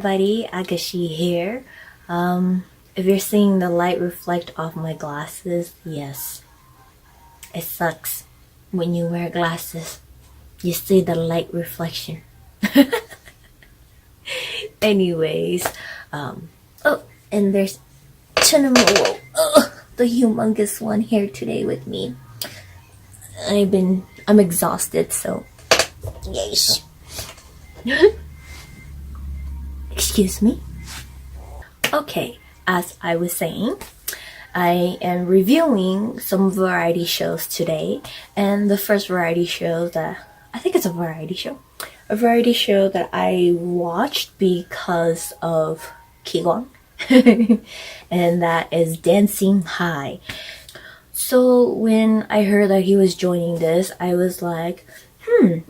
everybody, Agashe here. If you're seeing the light reflect off my glasses, yes, it sucks when you wear glasses. You see the light reflection. Anyways, and there's Chinamo, the humongous one here today with me. I'm exhausted, so yes. Excuse me. Okay, as I was saying, I am reviewing some variety shows today, and the first variety show that I think it's a variety show that I watched because of Kiwon, and that is 댄싱하이. So when I heard that he was joining this, I was like,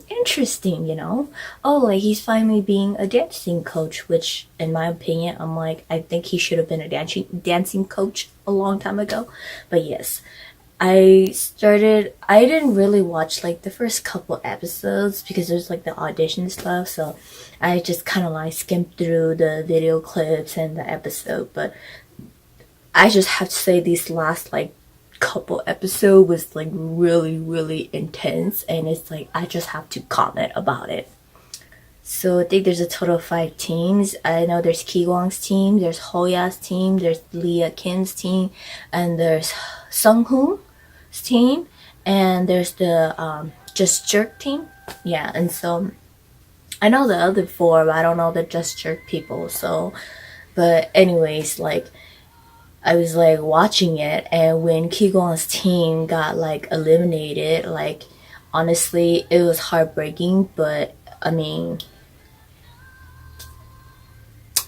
interesting, you know? Oh, like he's finally being a dancing coach, which in my opinion, I'm like, I think he should have been a dancing coach a long time ago. But yes, I didn't really watch like the first couple episodes because there's like the audition stuff, so I just kind of like skimmed through the video clips and the episode. But I just have to say these last like couple episode was like really intense, and it's like I just have to comment about it. So I think there's a total of 5 teams. I know there's Kiwon's team, there's Hoya's team, there's Leah Kim's team, and there's Sunghoon's team, and there's the Just Jerk team. Yeah, and so I know the other 4, but I don't know the Just Jerk people. So, but anyways, like I was like watching it, and when Kiwon's team got like eliminated, like honestly it was heartbreaking. But I mean,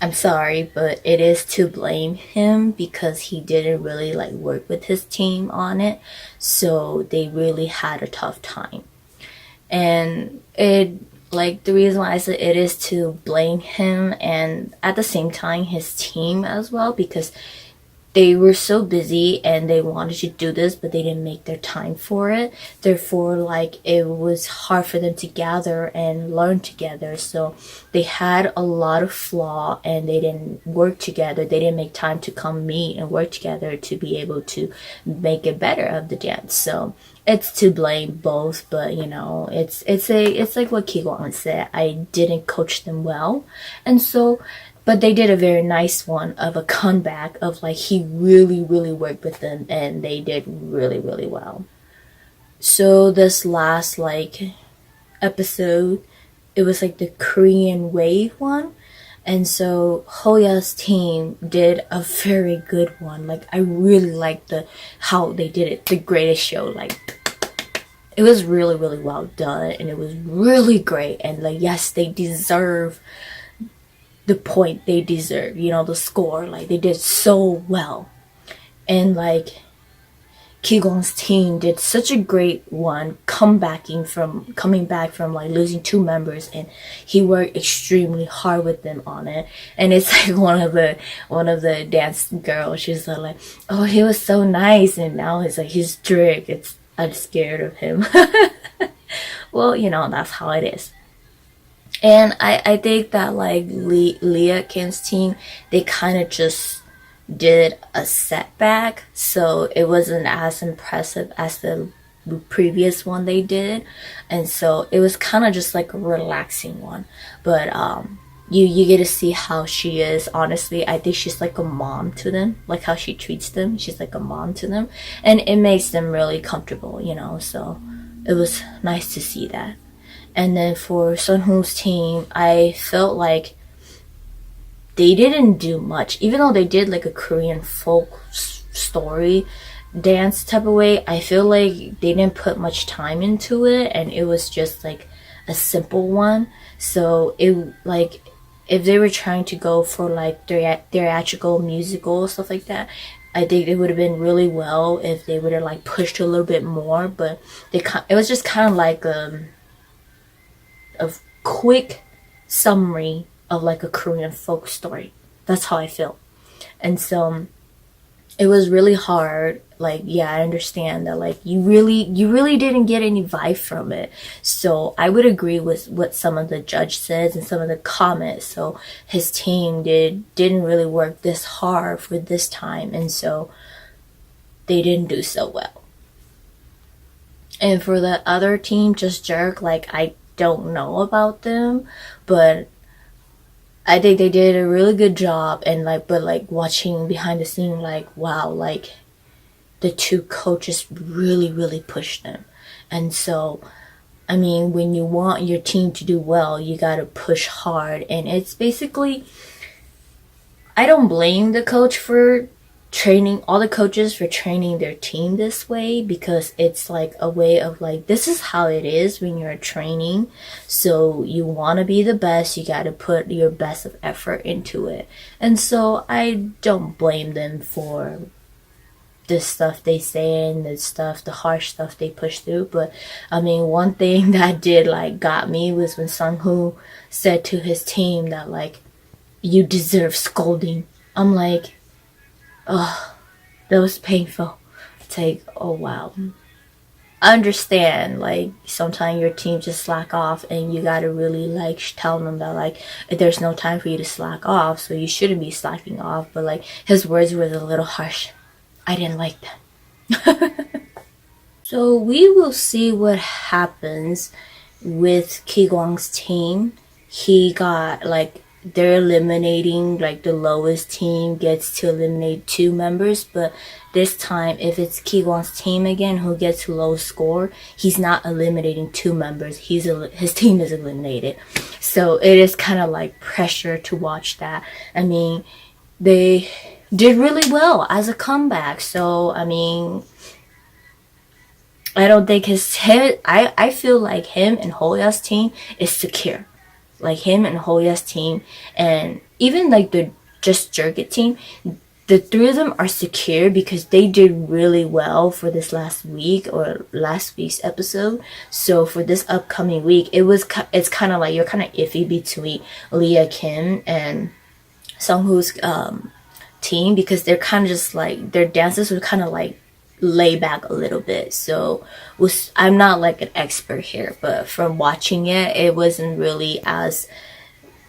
I'm sorry, but it is to blame him because he didn't really like work with his team on it, so they really had a tough time. And it, like, the reason why I said it is to blame him and at the same time his team as well, because they were so busy and they wanted to do this, but they didn't make their time for it. Therefore, like, it was hard for them to gather and learn together. So they had a lot of flaw and they didn't work together. They didn't make time to come meet and work together to be able to make it better of the dance. So it's to blame both, but you know, it's like what Kiwon said. I didn't coach them well, and so. But they did a very nice one of a comeback of like he really worked with them and they did really well. So this last like episode, it was like the Korean wave one. And so Hoya's team did a very good one. Like I really liked how they did it. The greatest show. Like it was really well done and it was really great. And like yes, they deserve the point they deserve, you know, the score. Like they did so well. And like Kiwon's team did such a great one coming back from like losing 2 members, and he worked extremely hard with them on it. And it's like one of the dance girls, she's like, oh, he was so nice, and now it's like he's strict. I'm scared of him. Well, you know, that's how it is. And I think that like Leah Kim's team, they kind of just did a setback, so it wasn't as impressive as the previous one they did, and so it was kind of just like a relaxing one. But you get to see how she is. Honestly, I think she's like a mom to them, like how she treats them. She's like a mom to them, and it makes them really comfortable, you know. So it was nice to see that. And then for Sunhoon's team, I felt like they didn't do much. Even though they did like a Korean folk story dance type of way, I feel like they didn't put much time into it, and it was just like a simple one. So it, like, if they were trying to go for like theatrical musical stuff like that, I think it would have been really well if they would have like pushed a little bit more. But it was just kind of like a quick summary of like a Korean folk story. That's how I feel. And so it was really hard. Like, yeah, I understand that, like, you really didn't get any vibe from it. So I would agree with what some of the judge says and some of the comments. So his team didn't really work this hard for this time, and so they didn't do so well. And for the other team, Just Jerk, like, I don't know about them, but I think they did a really good job. And like, but like, watching behind the scene, like, wow, like, the two coaches really pushed them. And so, I mean, when you want your team to do well, you gotta push hard. And it's basically, I don't blame the coach for training, all the coaches for training their team this way, because it's like a way of like, this is how it is when you're training. So you want to be the best, you got to put your best of effort into it. And so I don't blame them for the stuff they say and the harsh stuff they push through. But I mean, one thing that did like got me was when Sung-hoo said to his team that like, you deserve scolding. I'm like, oh, that was painful. It's like, oh wow. I understand, like, sometimes your team just slack off and you gotta really like tell them that like, there's no time for you to slack off, so you shouldn't be slacking off. But like, his words were a little harsh. I didn't like them. So we will see what happens with Ki-kwang's team. He got like, they're eliminating, like, the lowest team gets to eliminate 2 members. But this time, if it's Ki-kwang's team again who gets low score, he's not eliminating 2 members. His team is eliminated. So it is kind of like pressure to watch that. I mean, they did really well as a comeback. So I mean, I don't think I feel like him and Hoya's team is secure. Like, him and Hoya's team, and even like the Just Jerk It team, the 3 of them are secure because they did really well for this last week or last week's episode. So for this upcoming week, it's kind of like you're kind of iffy between Leah Kim and Sung-hoo's team, because they're kind of just like, their dances were kind of like lay back a little bit. So I'm not like an expert here, but from watching it, it wasn't really as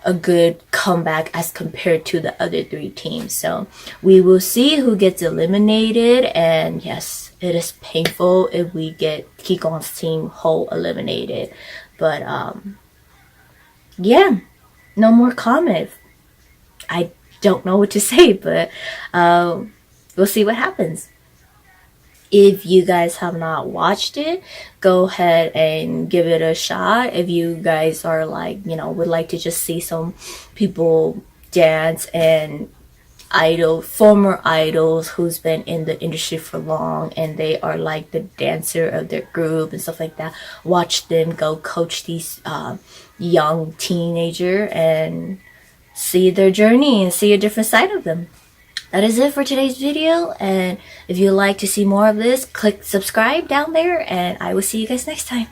a good comeback as compared to the other 3 teams. So we will see who gets eliminated. And yes, it is painful if we get Ki-kwang's team whole eliminated. But yeah, no more comment. I don't know what to say, but we'll see what happens. If you guys have not watched it, go ahead and give it a shot. If you guys are like, you know, would like to just see some people dance and former idols who's been in the industry for long and they are like the dancer of their group and stuff like that, watch them go coach these young teenager and see their journey and see a different side of them. That is it for today's video, and if you'd like to see more of this, click subscribe down there, and I will see you guys next time.